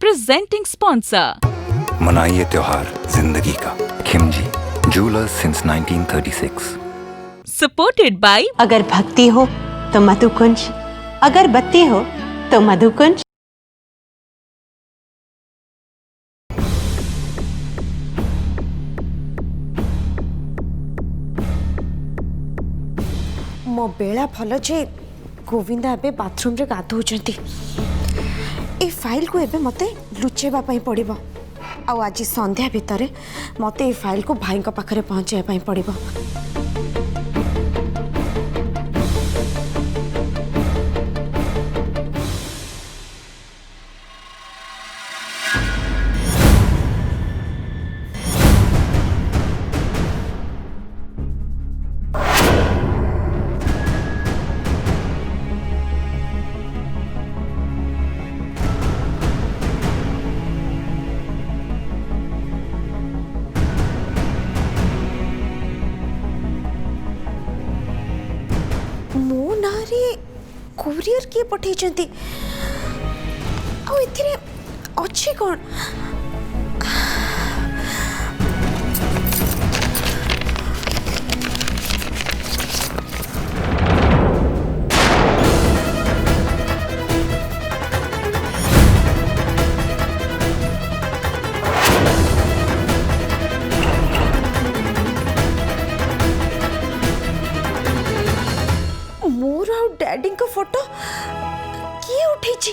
presenting sponsor. मनाइए त्योहार जिंदगी का। Khimji jewellers since 1936। Supported by अगर भक्ति हो तो मधुकुंज, अगर बत्ती हो तो मधुकुंज। मो बेला भल जे गोविंदा एबे बाथरूम रे गाधौचंती। ए फाइल को एबे मते लुचेबा पई पड़िबो। आ आज संध्या भितर मते ए फाइल को भाई का पाखरे पहुंचाया पई पड़िबो। मो नारे कोरियर किए पठेइचंती आ एथिरे अछि कोन। मोर आ डैडी का फोटो किए उठेची।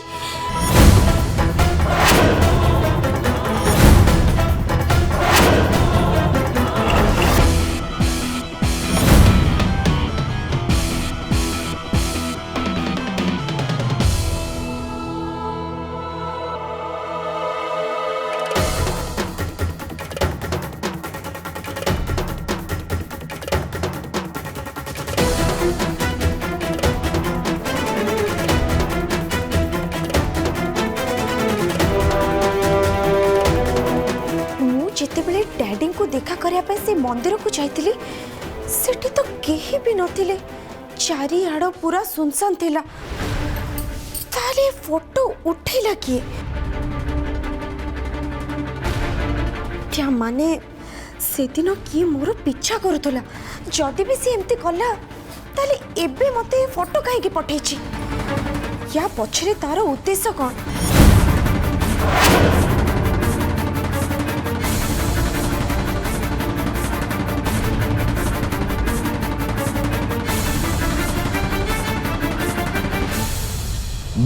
जितेबले डैडी को देखा करने से मंदिर को जाइतिली सेठी तो केही भी नथिले। चारिआड पूरा सुनसान थिला। ताले फोटो उठेला किए? क्या माने से दिन किए मोर पीछा करूला? जदि भी सी एमती कला ताले एबे मते फोटो काहे पठेछि? या पछरे तार उद्देश्य कौन?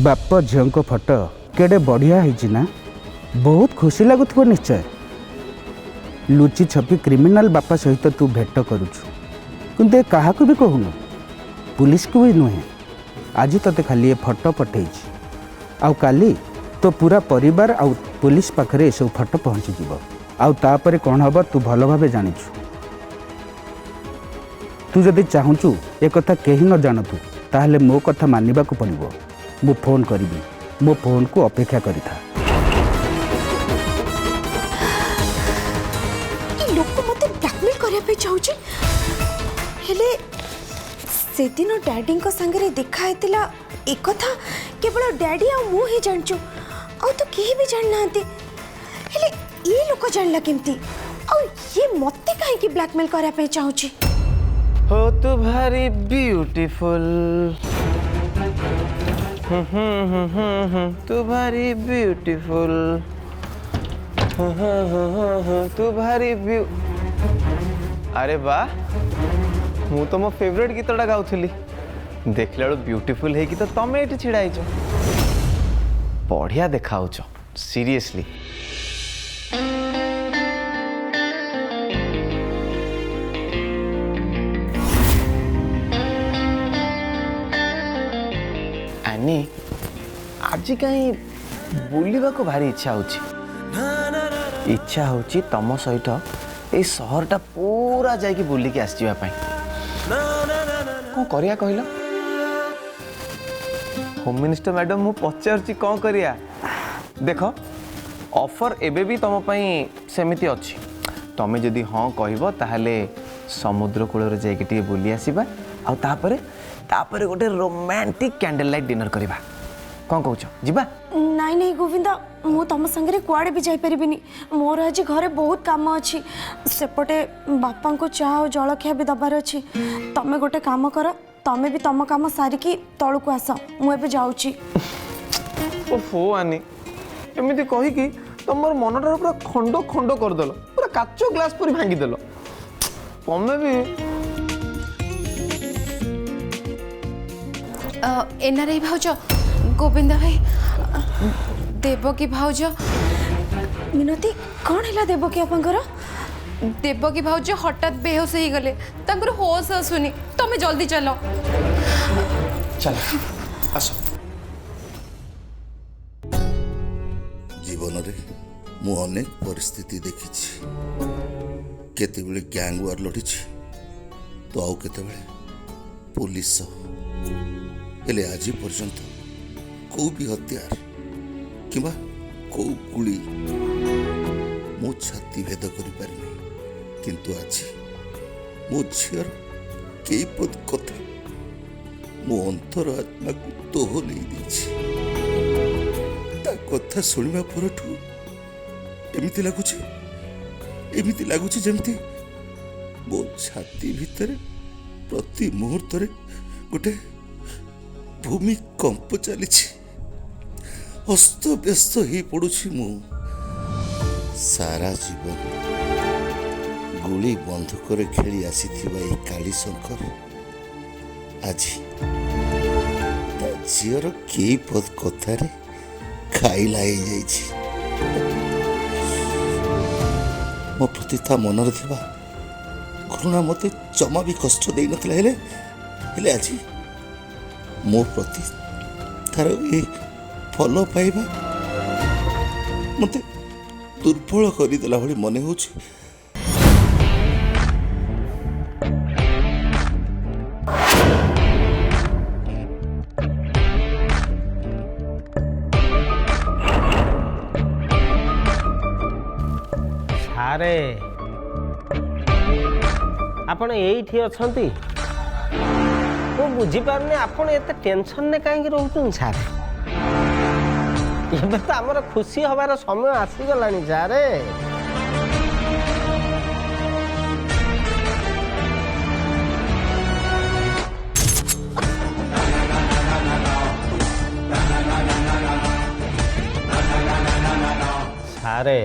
बाप झील को फोटो केड़े बढ़िया है ना, बहुत खुशी लगुव निश्चय। लुचि छपी क्रिमिनाल बापा सहित तू भेट करुचु किंतु क्या भी कहून, पुलिस को भी नुहे। आज तते खाली ये फोटो पठे आउ काली तो पूरा परिवार आउ पुलिस पाखरे ये सब फोटो पहुँची जीव। आउ तापरे कौन हम तू भल भाव जानिछु। तू जदि चाहूचु एक कथा कहीं न जानतु ताहले मो कथा मानिबा को पड़िबो। मु फोन करी, मो फोन को अपेक्षा करी था। लोक मते ब्लैकमेल करया पे चाहूची। हेले से दिन डैडी को संगे देखा हेतिला एक कथा केवल डैडी आ मु ही जानचू। आ तो केही भी जान नांती। हेले ये लोक जानला केमती? आ ये मते काहे की ब्लैकमेल करया पे चाहूची? हो तू भारी ब्यूटीफुल, तू भारी ब्यूटीफुल, तू भारी अरे वाह, मु तो मो फेवरेट गीतटा गाउथली। देखला बेलू ब्यूटीफुल है कि तो तमे एठी छिड़ा आइछ। बढ़िया देखाउछ सीरियसली। आनी आज कहीं बुलवा को भारी इच्छा होची तम सहित ए सहरटा पूरा जाइकी बुलिकी आसजिबा पई। कौन करिया कहला? होम मिनिस्टर मैडम मु पचारची कौन करिया? देख ऑफर एबे भी तम पई सेमिति अछि। तमे जदि हाँ कहबो ताहले समुद्र कूल रे जाइकी टिके बुली आसीबा। आ तापरे गोटे रोमांटिक कैंडल लाइट डिनर करवा। कौन कौच जीवा नाई नाई गोविंदा मु तुम संगे कुआड़े भी जापरिनी मोर आज घरे बहुत काम अच्छी सेपटे बापा को चाह और जलखिया भी दबार अच्छी तमें गोटे काम कर तमें भी तुम काम सारिकी तलू को आस मुझे जाऊँगी ओफो आनी एमती कहीकि तुम मनटा पूरा खंड खंड करदेल पूरा काच ग्लास पूरी भांगीदेल तमें भी एनआरआई भाउज गोविंदा भाई देवकी भाउज मिनती कौन है देवकी आपंकर देवकी भाउज हठात बेहोश हो गले तांकर होश आसुनी तमें जल्दी चलो चल आस जीवन में मु अनेक परिस्थिति देखी केतेबेले गैंग वार लड़ी तो आउ केतेबेले पुलिस हेले आज पर्यंत कौ भी हत्यार किंबा कौ गुली मो छाती भेद करि पारिनी किंतु आज मो झीर कई पद कथा मो अंतर आत्मा को दोहल ता कथा शुणा परठू एमती लगुच जमती मो छाती भितर प्रति मुहूर्त गोटे भूमिकंप चली अस्त व्यस्त हो पड़ुछि मु सारा जीवन गुली बंधुक खेली आसी काली शंकर आज झीर कई पद कथार खाइला मो प्रति ता मनर थिबा करुणा मते जमा भी कष्ट दे नथिला हेले आज मो प्रति तार ये फल पाइबा मते दुर्बल करदेला भली मन हो सारे आपण एठी अछंती मु बुझीपारे आपण एत टेंशन ने कहीं रोचुन सारे एबे तो आमर खुशी हबार समय आसीगलानी सारे सारे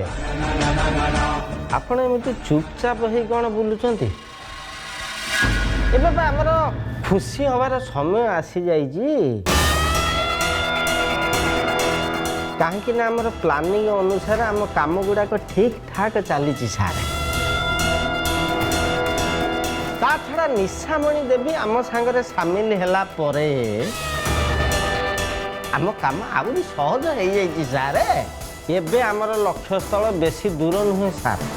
आपण एमती चुपचाप हो कौन बुलुचंती एबे बा आमर खुशी हबार समय आसी जाइजी कहीं ना आमर प्लानिंग अनुसार आम काम गुड़ाक ठीक ठाक चली सारे ता छड़ा निशामणि देवी आम सांगरे सामिल हैला परे आम काम आहुरी सहज हो जाइए सारे एबे आमर लक्ष्य स्थल बेसी दूर नुहे सारे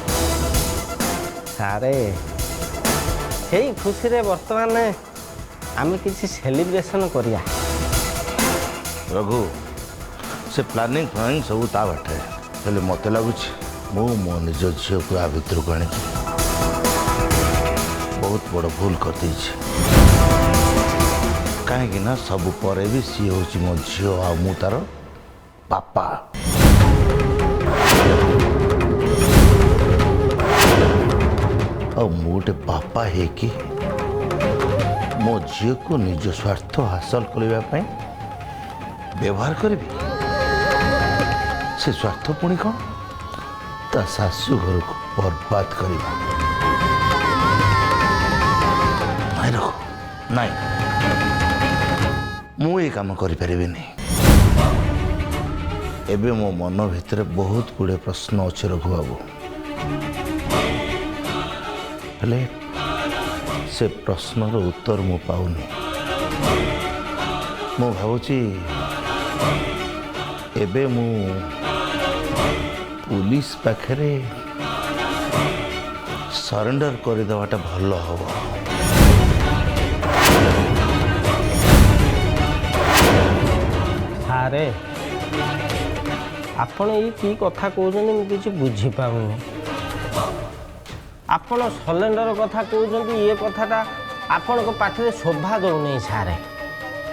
सारे यही खुशी रे वर्तमान आम किसी सेलिब्रेशन करिया रघु से प्लानिंग फ्लानिंग सब ता बाटे हेले मत लगुच मो मो निज झील को आ भितर को आनी बहुत बड़ भूल कर कहीं ना सब पर भी सी हूँ मो झील आ मु तार पापा मु गोटे बापा है कि मो झील को निज स्वार्थ हासिल करने व्यवहार करी से स्वार्थ पुणी कौन ता शाशु घर को बर्बाद करवा नहीं रखो नहीं मु ये काम करें एबे मो मन भितर बहुत गुड़े प्रश्न अच्छे रघु बाबू हेले से प्रश्नर उत्तर मु पाऊनी मु भावुची एबे मु पुलिस पाखरे सरेंडर करदेवाटा भल हम सारे आपण ये की कथा कहते मुझे बुझी पाऊनी आपण सलेंडर कथा कहते ये कथाटा आपण पाठे शोभा दौनी सारे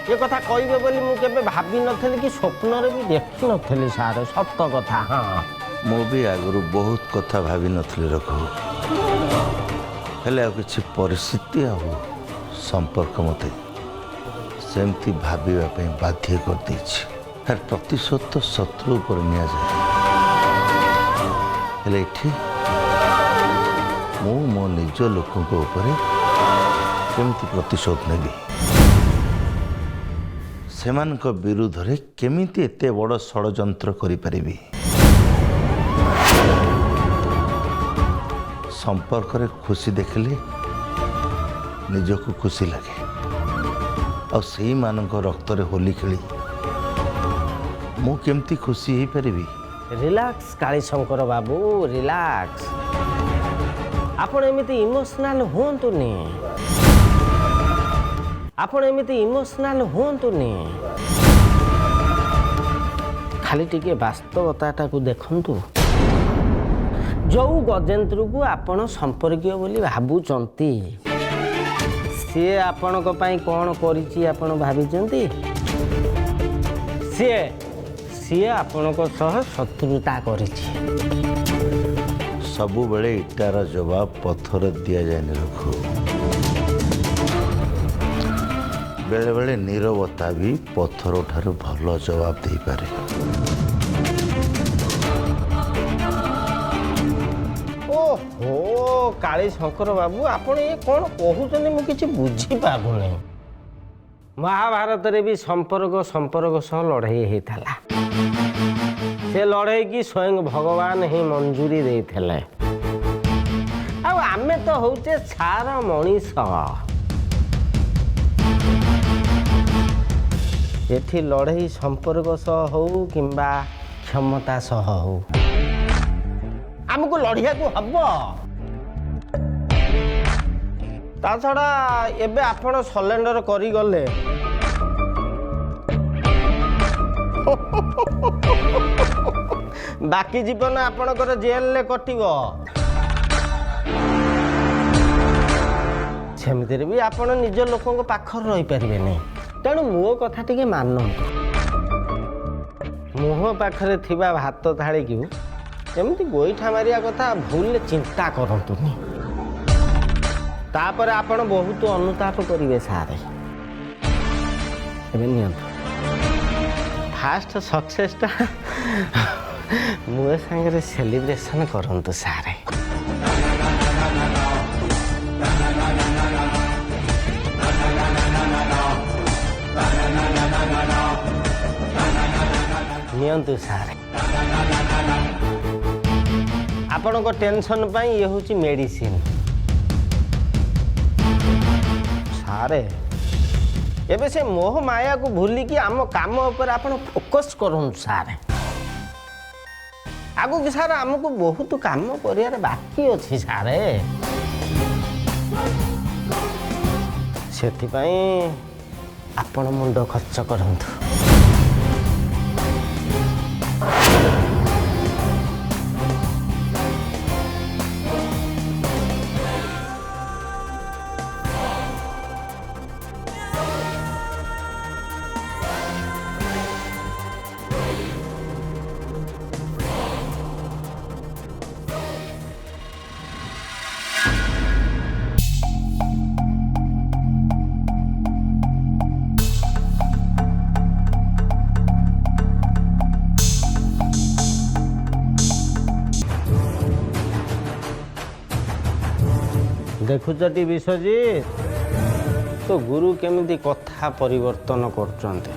ये कथा कहबे बोली मु केबे भाबी नथली कि स्वप्न भी देखी नथली सार सत कथा। हाँ मु भी आगु बहुत कथा भाभी नथली रखु हेले आ किछि परिस्थिति आ संपर्क मते सेमती भाबिबा पई बाध्य कर दैछि। हर प्रतिशोध तो शत्रु पर निया जाए हेले एठी मु मो निज लोकों को ऊपर केमती प्रतिशोध नेबी सेमानक विरुद्ध रे केमिति एते बड़ षड़यंत्र करि परिबी। संपर्क रे खुशी देखले निजको खुशी लगे और सही मानक रक्त रे होली खेली मु केमती खुशी हो परिबी। रिलैक्स काली शंकर बाबू रिलैक्स आपण एमिति इमोशनल होंतुनी आपण एमिति इमोशनल होंतुनी खाली टिके वास्तवता को देखंतु जो गजेंद्र को आपण संपर्कीय बोली भाबुचंती सी आपण को पाई कौन करिछि आपण भाबिचंती सी आपण को सह शत्रुता करिछि। सबु बेले इटार जवाब पत्थर दिया जाए रखु बेले बेले नीरवता भी पत्थर ठारू भल जवाब दे पारे। ओहो काली शंकर बाबू आपण ये कौन कहउछनी मु किछि बुझी पाबुनी। महाभारत रे भी संपर्क सह लड़ाई हेतला से लड़ाई की स्वयं भगवान ही मंजूरी देइथले आमे तो होचे सार मनीष एठी लड़ाई संपर्क सह हो किंबा क्षमता सह हो आमको लड़िया को हब ता छड़ा एबे आपण सरेंडर करी गले बाकी जीवन आपणकर जेल ले कटिबो सेमिति भी आपण निज लोकों को पाखर रही पारिबे नहीं तेणु मो कथा टिके मान मुह पाखरे थिबा भात थाली की एमती गोईठा मारिया कथा भूल चिंता करंतुनी तापर आपण बहुत अनुताप करिवे सारे एबे नियंत फास्ट सक्सेसटा मुए संगे सेलिब्रेशन करंतु सारे नियंतु सारे आपण को टेंशन पाई ये होची मेडिसिन सारे एबे से मोह माया को भूली कि आम काम ऊपर आपण फोकस करूँ सारे आगु कि सारे आमको बहुत काम करियार बाकी अच्छी सारे सेथिपाई आपण मुंड खर्च करंतु देखुचटी विश्वजीत तो गुरु केमिति कथा परिवर्तन करचंते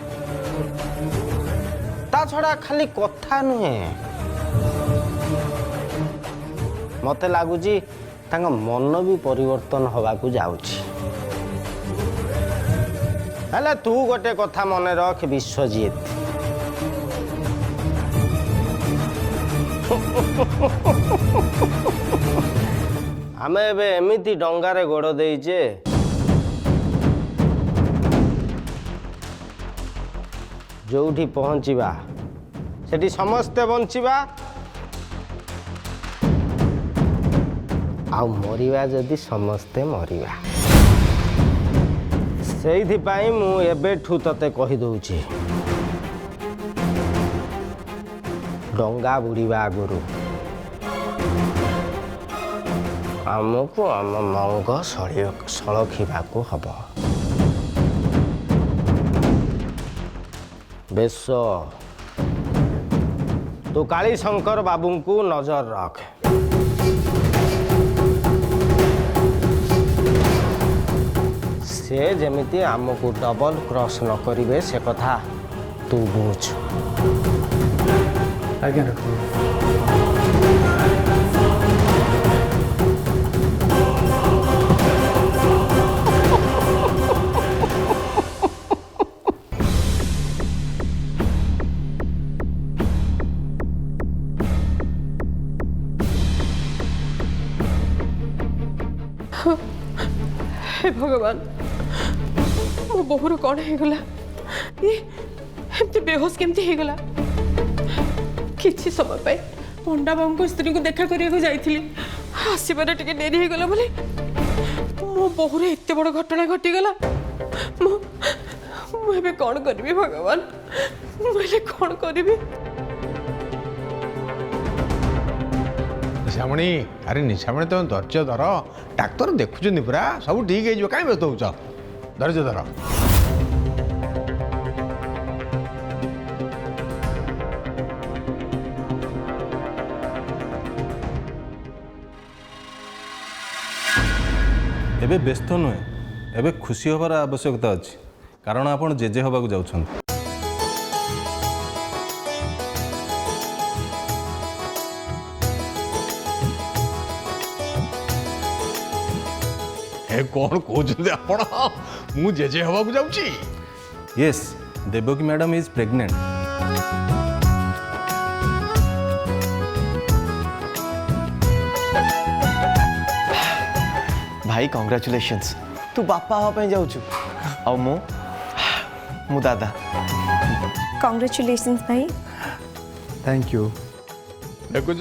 ता छड़ा खाली कथा नुहे मते लागुची तांग मन भी परिवर्तन हवा को जाउची हेले तू गोटे कथा मने रख विश्वजीत आमे एबे एमिति डंगारे गोड़ देइचे जोठी पहुंचीबा सेठी समस्ते बंचिबा आ मरिबा जदि समस्ते मरिबा ସେଇଥିପାଇଁ ମୁଁ ଏବେଠୁ ତତେ କହିଦେଉଛି ଡଙ୍ଗା ବୁଡ଼ିବା ଆଗରୁ ଆମକୁ ଆମ ମଙ୍ଗ ସଳଖିବାକୁ ହବ। ବେଶ ତୁ କାଳୀଶଙ୍କର ବାବୁଙ୍କୁ ନଜର ରଖ। ସେ ଯେମିତି ଆମକୁ ଡବଲ କ୍ରସ୍ ନ କରିବେ ସେ କଥା ତୁ ବୁଝ। ଆଜ୍ଞା ଡକ୍ଟର। हे भगवान मो बोहूर कौन होगला ये एमती बेहोश केमती होगला किसी समय पे पंडा बाबू को स्त्री को देखा करने जाइली आसबार टे डेरी होगला बोले मो बोहूर एत बड़ घटना घटीगला मुझे कौन करी भगवान मुझे कौन करी। निशामणी अरे निशामणी तुम धैर्य धर डाक्तर देखुं पूरा सब ठीक है कहीं व्यस्त हो धैर्य धर। एबे व्यस्त नुहे एबे खुशी हबार आवश्यकता अच्छी कारण आपण जेजे हबाकू जाउछन। कौन कहते आपण मु जेजे हवा को जाऊची। Yes Devaki madam is pregnant. भाई कांग्रेचुलेशंस तू बापा हवा जाऊछु आ मु दादा। कांग्रेचुलेशंस भाई। Thank you. देखुच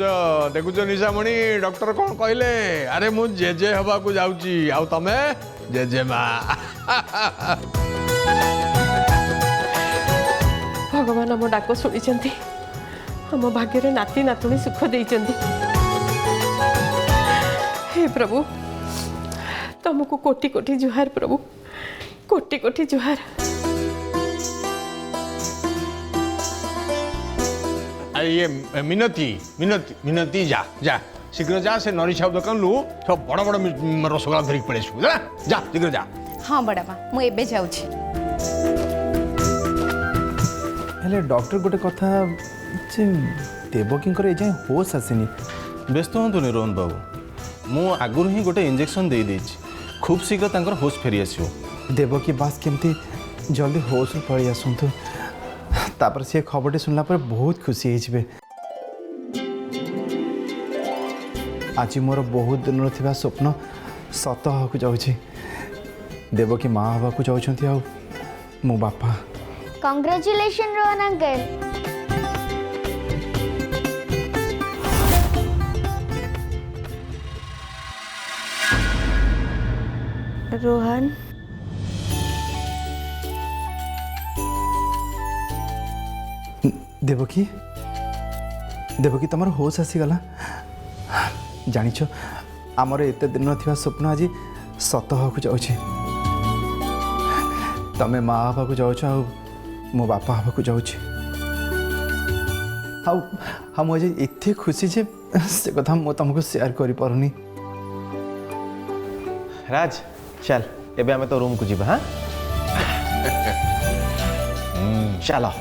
देखुच निशामणी डॉक्टर कौन कहले अरे मु जेजे हवा को जाऊची आ तमे जेजे मा। भगवान आम डाक शुणी आम भाग्य नाती नातुणी सुख देइचंती। हे प्रभु तुमको कोटि कोटि जुहार प्रभु कोटि कोटि जुहार। ये मिनती मिनती मिनती जा जा शीघ्र जा से नरी साहब दुकान लु सब बड़ बड़ रसगोल्ला धरिक पड़े जा जा शीघ्र जा। हाँ बड़ा बा मु एबे जाउछी। हेले डॉक्टर गोटे कथा जे देवकींकर ए जाय होश आसीनी। व्यस्त हतुनि रोहन बाबू मु आगुरी ही गोटे इंजेक्शन दे देछि खूब शीघ्र तांकर होश फेरी आसियो। देवकी बास केमती जल्दी होश पळी आसंतु तापर से खबरटे सुनला पर बहुत खुशी होइछबे। आज मोर बहुत दिन थिबा स्वप्न सत होकु जाउछि। देवकी माँ हवा को जाउछंती आ मो बापा। Congratulation Rohan uncle. रोहन देवकी देवकी तुम होश आसीगला जानिछ आमर एत दिन थिबा स्वप्न आज सत होकु जाउछि। तमे माँ हवा को जाउछ आ मो बापा हवा को जाउछि। हम आज एते खुशी जे से कथा मो तुमको शेयर करि परनी। राज चल एबे हमें तो रूम को जीवा। हाँ चलो।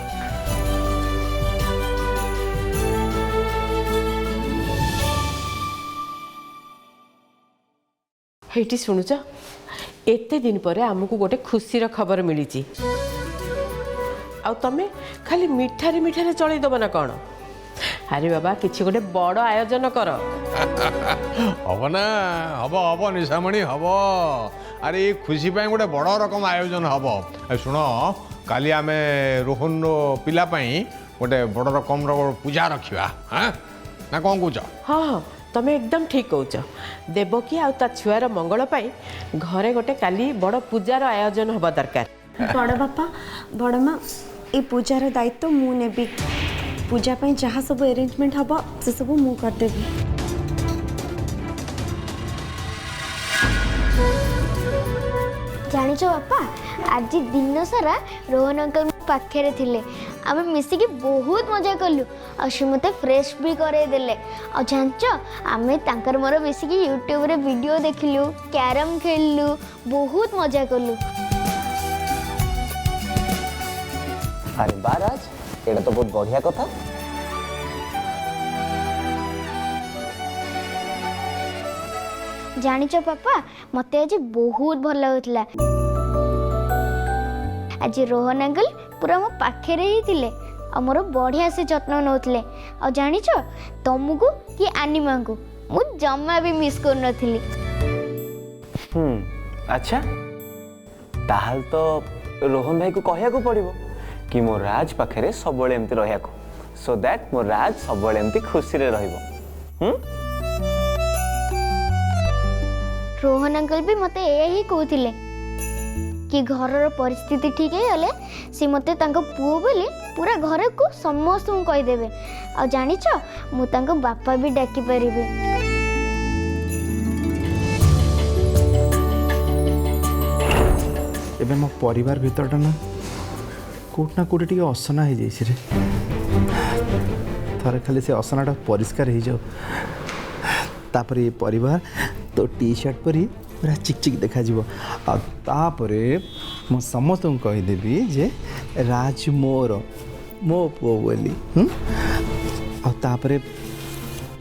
हेटी शुणुच एते दिन पर आमको गोटे खुशी खबर मिली आ तमें खाली मिठारे मिठारे चलईदब ना कौन। अरे बाबा किसी गोटे बड़ आयोजन कर। हम ना हम हम निशामणी हम अरे ये खुशी पाई गोटे बड़ रकम आयोजन हम। शुण काली आम रोहन पिलापाई गोटे बड़ रकम पूजा रखा। हाँ ना कौन कौच। हाँ हाँ तमें एकदम ठीक कौच देवकी आ ता छुआर मंगल पाई घरे गोटे काली बड़ पूजार आयोजन हवा दरकार। बड़ बापा बड़ माँ ये पूजार दायित्व मु नेबी पूजा पाई जहाँ सब अरेंजमेंट हबो से सब मु कर देबी। जानिଛ बापा आज दिन सारा रोहन अंकल पाखे थिले आम मिसिकी बहुत मजा कलु आ मते फ्रेश भी करे देले आ जानिଛ आमे तांकर मोर मिसिकी यूट्यूब रे वीडियो देखलु कैरम खेललु बहुत मजा कलु। अरे बाराज एटा तो बहुत बढ़िया कथा। जानिଛ पापा मते आज बहुत भल लगुतला आज रोहन अंकल पूरा मो पाखे ही थिले आ मोर बढ़िया से जत्न नौतले आ जानिଛ तुमको कि आनिमा को मु जम्मा भी मिस कर नथिली। अच्छा ताहाल तो रोहन भाई को कहया को पड़िबो कि मो राज पाखे सब एमती रहिया को सो दैट मो राज सब एमती खुशी रे रहिबो। रोहन अंकल भी मते यही कहते कि घर परिस्थिति ठीक है सी मते तांको पुओ बोली पूरा घर को समस्त कहीदेवे आ जानिଛ मु तांको बापा भी डाकी परिबे। एबे मो परिवार भीतरटा ना कोट ना कोट टिके असना हो जाइए रे थरे खाली से असनाटा परिष्कार हो जाओ तापर ये परिवार तो टी शर्ट पर ही पूरा चिकचिक देखा तापरे मो समस्त कहीदेवी जे राज मोर मो पो बोली तापरे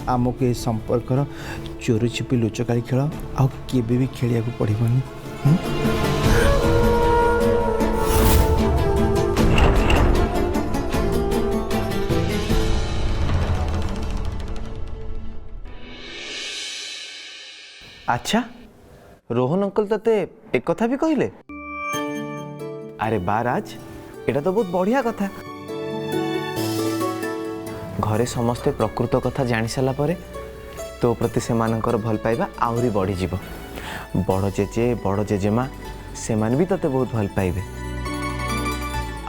आमको ये संपर्कर चोरी छिपी लुचकाली खेल आउ केबे भी खेलिया को पड़िबनी। अच्छा रोहन अंकल तते एक कथा भी कहले। अरे बाराज एटा तो बहुत बढ़िया कथा। घरे समस्ते प्रकृत कथा जानी सारा परे तो प्रति से मानकर भल पाइबा आहुरी बढ़ी जीव। बड़ जेजे बड़ जेजेमा से मान भी तते बहुत भल पाइबे।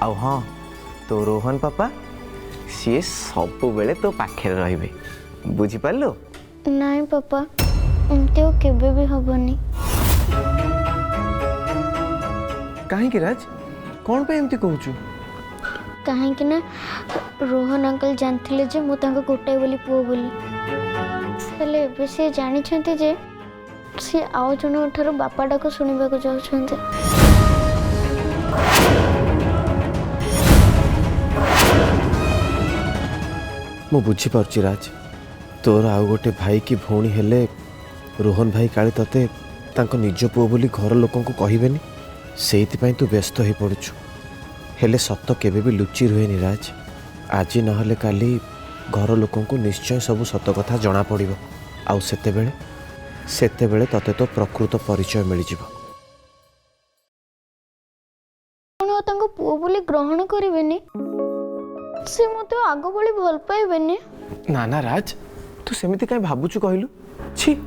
आउ हाँ तो रोहन पापा सी सब बेले तो पाखे रहिबे बुझी पारलो। नहीं पापा एमती केबे भी हबनी। कहीं राज कौन पे एमती कहूचु? कहीं ना रोहन अंकल जानथिले जे मु तांको गोटाए बोली पुओ बोली हेले एबे से जानि छन्ते जे से आउ जनो ठारो बापाडा को सुनिबा को जाउ छन्ते। मु बुझी पारछि राज तोर आउ गोटे भाई की भौणी हेले रोहन भाई काली तते तांको निज पुओ बोली घर लोकों को कहिबेनी सेइथिपाई तू व्यस्त हो पड़ुछु हेले सत केबे भी लुचि रुहेनी राज। आज नहले काली घर लोकों को निश्चय सब सत कथा जना पड़िबो आउ सेतेबेले तते तो प्रकृत परिचय मिल जिवो। कोन तांको पुओ बोली ग्रहण करिवेनी से मते आगो बोली भल पाइबेनी। ना ना राज तू सेमिति काई भाबुछु कहलु छी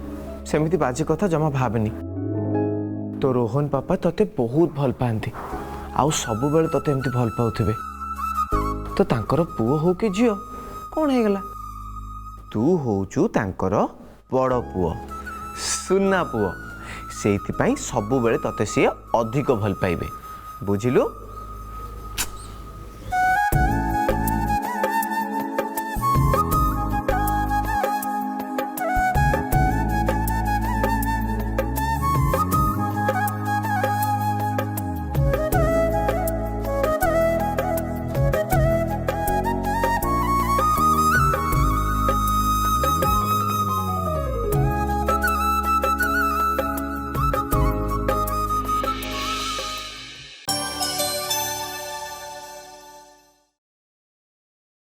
सेमिति बाजी कथा जमा भाबनी। तो रोहन पापा तते बहुत भल पाती आउ सब बेले तते एमती भल पाउथिबे तो तांकर पुओ हो कि झियो कौन है गला तू होचु तांकर बड़ पुओ सुना पुओ सेइथिपाई सब बेले तते से अधिक भल पाइबे बुझिलु।